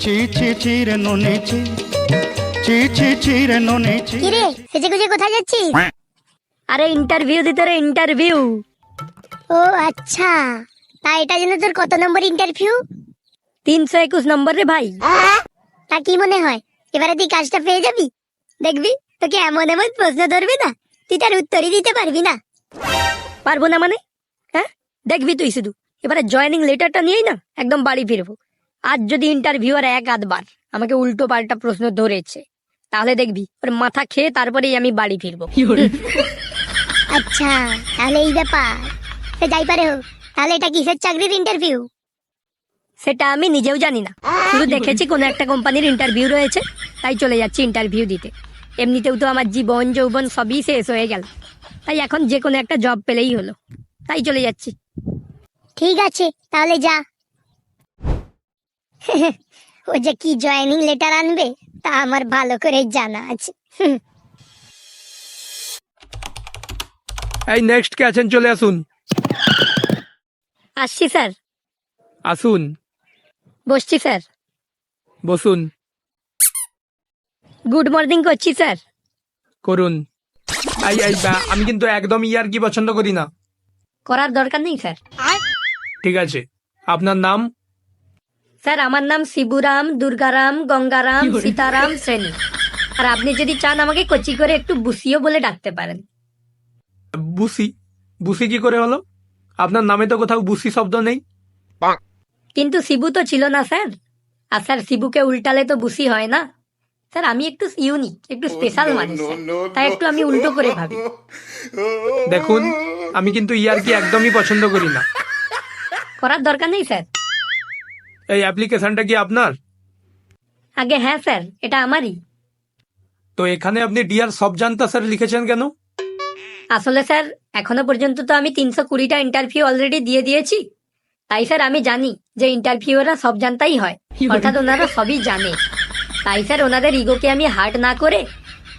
চি চি চি রে ননে চি চি চি চি রে ননে চি। কিরে সেজে গুজে কোথায় যাচ্ছিস? আরে ইন্টারভিউ দিতে রে, ইন্টারভিউ। ও আচ্ছা, তা এটা যেন তোর কত নম্বর ইন্টারভিউ? 321 নম্বর রে ভাই। তা কি মনে হয় এবারে তুই কাজটা পেয়ে যাবি? দেখবি তোকে এমন এমন প্রশ্ন ধরবে না, তুই তার উত্তরই দিতে পারবি না। পারবো না মানে? হ্যাঁ, দেখবি তুই শুধু এবারে জয়েনিং লেটারটা নিয়েই না একদম বাড়ি ফিরবো। আজ যদি ইন্টারভিউয়ার এক আধবার আমাকে উল্টো পাল্টা প্রশ্ন ধরেছে, তাহলে দেখবি ওর মাথা খেয়ে তারপরেই আমি বাড়ি ফিরবো। আচ্ছা তাহলে এই ব্যাপার, সে যাই পারে হোক, তাহলে এটা কিসের চাকরির ইন্টারভিউ? সেটা আমি নিজেও জানি না, শুধু দেখেছি কোনো একটা কোম্পানির ইন্টারভিউ রয়েছে, তাই চলে যাচ্ছি ইন্টারভিউ দিতে। এমনিতেও তো আমার জীবন যৌবন সবই শেষ হয়ে গেল, তাই এখন যে কোনো একটা জব পেলেই হলো, তাই চলে যাচ্ছি। ঠিক আছে তাহলে যা। ও যে কি জয়েনিং লেটার আনবে তা আমার ভালো করে জানা আছে। এই নেক্সট কে আছেন চলে আসুন। আসছি স্যার। আসুন, বসছি স্যার। বসুন, গুড মর্নিং করছি স্যার। করুন। আমি কিন্তু একদম ইয়ার কি পছন্দ করি না। করার দরকার নেই স্যার। ঠিক আছে, আপনার নাম? স্যার আমার নাম শিবুরাম, দুর্গারাম, গঙ্গারাম, সীতারাম শ্রেণী। আর আপনি যদি চান আমাকে কচি করে একটু বুসিও বলে ডাকতে পারেন। বুসি? বুসি কি করে হলো? আপনার নামে তো কোথাও বুসি শব্দ নেই। কিন্তু শিবু তো ছিল না স্যার। আর স্যার শিবুকে উল্টালে তো বুসি হয় না। স্যার আমি একটু ইউনিক, একটু স্পেশাল মানুষ স্যার, তাই একটু আমি উল্টো করে ভাবি। দেখুন, আমি কিন্তু ইয়ার কি একদমই পছন্দ করি না। করার দরকার নেই স্যার। এই অ্যাপ্লিকেশনটা কি আপনার? আগে হ্যাঁ স্যার, এটা আমারই। তো এখানে আপনি ডিয়ার সব জানতা স্যার লিখেছেন কেন? আসলে স্যার এখনো পর্যন্ত তো আমি 320টা ইন্টারভিউ অলরেডি দিয়ে দিয়েছি, তাই স্যার আমি জানি যে ইন্টারভিউরা সব জানতাই হয়, অর্থাৎ ওনারা সবই জানে। তাই স্যার ওনাদের ইগোকে আমি হার্ট না করে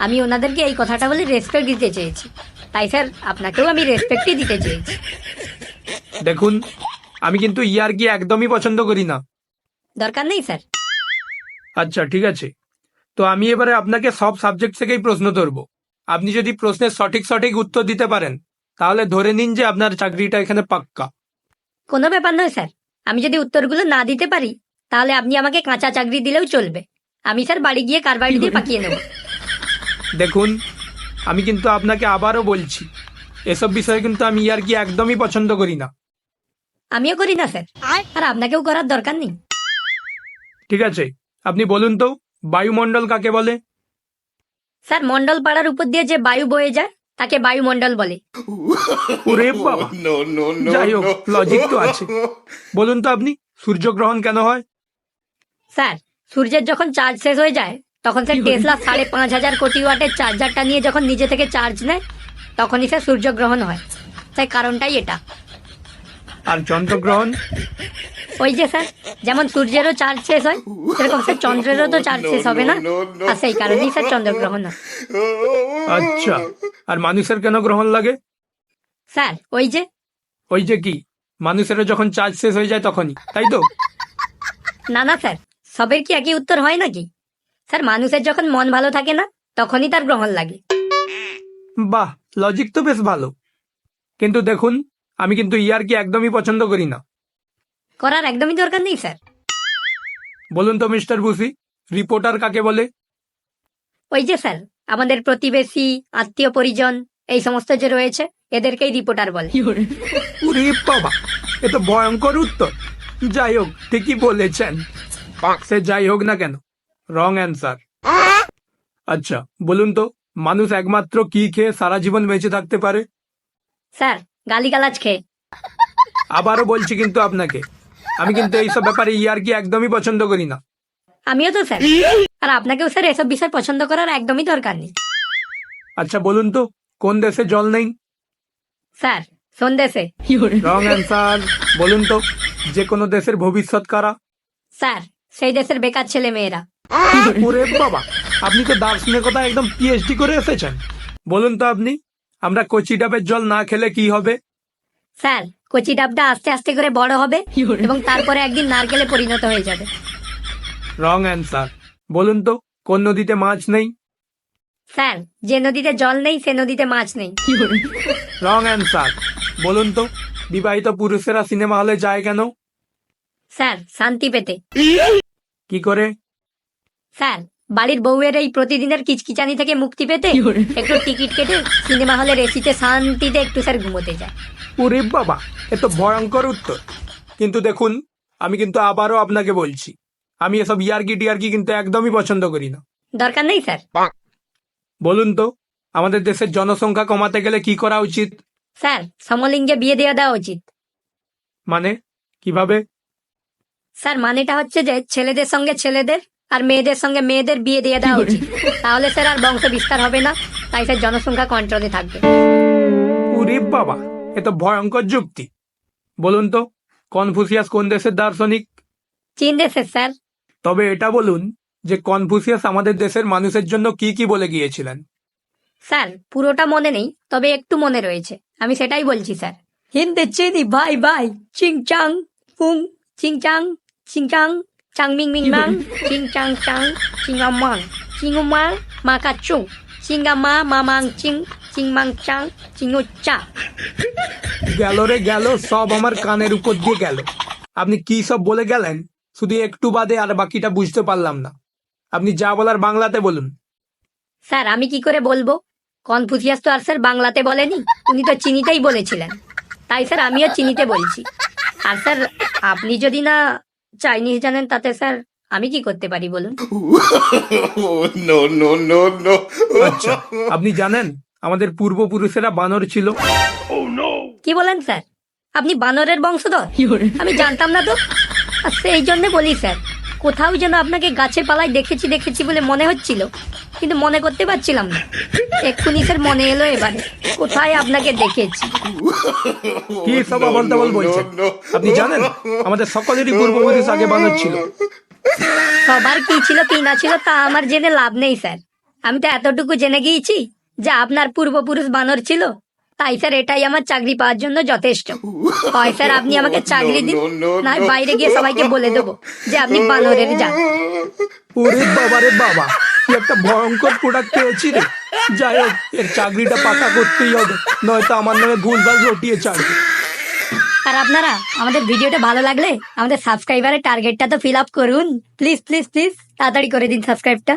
আমি ওনাদেরকে এই কথাটা বলে রেসপেক্ট দিতে চেয়েছি। তাই স্যার আপনাকেও আমি রেসপেক্টই দিতে চেয়েছি। দেখুন, আমি কিন্তু ইয়ার কি একদমই পছন্দ করি না। দরকার নেই স্যার। আচ্ছা ঠিক আছে, তো আমি এবারে আপনাকে সব সাবজেক্ট থেকেই প্রশ্ন ধরবো। আপনি যদি প্রশ্নের সঠিক সঠিক উত্তর দিতে পারেন, তাহলে ধরে নিন যে আপনার চাকরিটা এখানে পাক্কা। কোনো ব্যাপার নয় স্যার, আমি যদি উত্তরগুলো না দিতে পারি তাহলে আপনি আমাকে কাঁচা চাকরি দিলেও চলবে। আমি স্যার বাড়ি গিয়ে কারবারি দিয়ে পাকিয়ে নেব। দেখুন, আমি কিন্তু আপনাকে আবারও বলছি, এসব বিষয়ে কিন্তু আমি ইয়ার কি একদমই পছন্দ করি না। আমিও করি না স্যার, আর আপনাকেও করার দরকার নেই। ঠিক আছে, আপনি বলুন তো বায়ুমণ্ডল কাকে বলে? স্যার মন্ডল পাড়ার উপর দিয়ে যে বায়ু বয়ে যায় তাকে বায়ুমণ্ডল বলে। ওরে বাবা, যাই হোক, লজিক তো আছে। বলুন তো আপনি সূর্যগ্রহণ কেন হয়? স্যার সূর্যের যখন চার্জ শেষ হয়ে যায় তখন স্যার টেসলা 5,500 কোটি ওয়াটের চার্জারটা নিয়ে যখন নিজে থেকে চার্জ নেয় তখনই স্যার সূর্যগ্রহণ হয়। তাই কারণটাই এটা। আর চন্দ্রগ্রহণ? ওই যে স্যার যেমন সূর্যেরও চার্জ শেষ হয় সেরকম স্যার চন্দ্রেরও তো চার্জ শেষ হবে না, আর সেই কারণেই স্যার চন্দ্রগ্রহণ হয়। আচ্ছা, আর মানুষের কেন গ্রহণ লাগে? স্যার ওই যে কি, মানুষেরও যখন চার্জ শেষ হয়ে যায় তখনই, তাই তো? না না স্যার, সবের কি একই উত্তর হয় নাকি? স্যার মানুষের যখন মন ভালো থাকে না তখনই তার গ্রহণ লাগে। বাহ, লজিক তো বেশ ভালো। কিন্তু দেখুন, আমি কিন্তু ইয়ার কি একদমই পছন্দ করি না। করার একদমই দরকার নেই স্যার। বলুন তো মিস্টার বুসি, রিপোর্টার কাকে বলে? ওই যে স্যার আমাদের প্রতিবেশী, আত্মীয় পরিজন এই সমস্ত যে রয়েছে এদেরকেই রিপোর্টার বলে। ওরে বাবা, এ তো ভয়ঙ্কর উত্তর। যাই হোক, ঠিকই বলেছেন। সে যাই হোক না কেন, রং অ্যান্সার। আচ্ছা বলুন তো, মানুষ একমাত্র কি খেয়ে সারা জীবন বেঁচে থাকতে পারে? স্যার গালিগালাজ খেয়ে। আবারও বলছি কিন্তু আপনাকে, আমি কিন্তু এইসব ব্যাপারে ইয়ার কি একদমই পছন্দ করি না। আমিও তো স্যার, আর আপনাকেও স্যার এসব বিষয় পছন্দ করার একদমই দরকার নেই। আচ্ছা বলুন তো, কোন দেশে জল নেই? স্যার সন্দেশে। Wrong answer. বলুন তো, যে কোনো দেশের ভবিষ্যৎ কারা? স্যার সেই দেশের বেকার ছেলে মেয়েরা। ওরে বাবা, আপনি তো দার্শনিকতা একদম পিএইচডি করে এসেছেন। বলুন তো আপনি, আমরা কচি ডাবের জল না খেলে কি হবে? স্যার কচি ডাবটা আস্তে আস্তে করে বড় হবে এবং তারপরে একদিন নারকেলে পরিণত হয়ে যাবে। রং অ্যান্সার। বলুন তো কোন নদীতে মাছ নেই? স্যার, যে নদীতে জল নেই সে নদীতে মাছ নেই। রং অ্যান্সার। বলুন তো বিবাহিত পুরুষেরা সিনেমা হলে যায় কেন? স্যার, শান্তি পেতে। কি করে? স্যার, বাড়ির বউয়ের এই প্রতিদিনের কিচকিচানি থেকে মুক্তি পেতে একটু টিকিট কেটে সিনেমা হলের এসিতে শান্তিতে একটু স্যার ঘুমোতে যায়। ওরে বাবা, এত ভয়ঙ্কর উত্তর। কিন্তু দেখুন, আমি কিন্তু আবারও আপনাকে বলছি, আমি এসব ইয়ার্কি টিয়ার্কি কিন্তু একদমই পছন্দ করি না। দরকার নেই স্যার। বলুন তো আমাদের দেশের জনসংখ্যা কমাতে গেলে কি করা উচিত? স্যার, সমলিঙ্গে বিয়ে দেওয়া উচিত। মানে কিভাবে? স্যার, মানেটা হচ্ছে যে ছেলেদের সঙ্গে ছেলেদের আর মেয়েদের সঙ্গে মেয়েদের বিয়ে দিয়ে দেওয়া উচিত। তাহলে স্যার আর বংশ বিস্তার হবে না, তাই স্যার জনসংখ্যা কন্ট্রোলে থাকবে। ওরে বাবা, এ তো ভয়ঙ্কর যুক্তি। বলুন তো কনফুসিয়াস কোন দেশের দার্শনিক? চীন দেশের স্যার। তবে এটা বলুন যে কনফুসিয়াস আমাদের দেশের মানুষের জন্য কি কি বলে গিয়েছিলেন? স্যার, পুরোটা মনে নেই, তবে একটু মনে রয়েছে, আমি সেটাই বলছি স্যার। হিন্দে চিনি ভাই ভাই, চিং চাং পুং, চিং চাং চাং মিং মিং মাং, চিং চাং চাং, চিংমাং চিংমাং মাকা চুং, চিংমা মামাং চিং, চিংমাং চাং, চিংও চা। গেল রে গেল, সব আমার কানের উপর দিয়ে গেল। আপনি কি সব বলে গেলেন, শুধু একটু বাদে আর বাকিটা বুঝতে পারলাম না। আপনি যা বলার বাংলাতে বলুন। স্যার, আমি কি করে বলবো? কনফুসিয়াস তো আর স্যার বাংলাতে বলেনি, উনি তো চিনিতেই বলেছিলেন, তাই স্যার আমিও চিনিতে বলছি। আর স্যার, আপনি যদি না চাইনিজ জানেন তাতে স্যার আমি কি করতে পারি বলুন? No, no, no, no. আচ্ছা, আপনি জানেন আমাদের পূর্বপুরুষেরা বানর ছিল? কি বলেন স্যার? আপনি বানরের বংশধর? আমি জানতাম না তো। আর সেই জন্য বলি স্যার, কোথাও যেন আপনাকে গাছের পালায় দেখেছি বলে মনে হচ্ছিল, কিন্তু মনে করতে পারছিলাম না। এক্ষুনি স্যার মনে এলো এবারে, কোথায় আপনাকে দেখেছি। কি সব আবল তাবল বলছেন? আপনি জানেন আমাদের সকলেরই পূর্বপুরুষ আগে বানর ছিল। সবার কি ছিল কি না ছিল তা আমার জেনে লাভ নেই স্যার। আমি তো এতটুকু জেনে গিয়েছি যে আপনার পূর্বপুরুষ বানর ছিল, তাই স্যার এটাই আমার চাকরি পাওয়ার জন্য যথেষ্ট। হয় স্যার আপনি আমাকে চাকরি দিন, না হয় বাইরে গিয়ে সবাইকে বলে দেবো যে আপনি বানরের যান। ওরে বাবা রে বাবা, কি একটা ভয়ঙ্কর প্রোডাক্ট পেয়েছি রে। যাই হোক, এর চাকরিটা পাকা করতেই হবে, নয়তো আমার নামে ভুলভাল রটিয়ে চাকরি। আর আপনারা আমাদের ভিডিওটা ভালো লাগলে আমাদের সাবস্ক্রাইবারের টার্গেটটা তো ফিল আপ করুন, প্লিজ প্লিজ প্লিজ তাড়াতাড়ি করে দিন সাবস্ক্রাইবটা।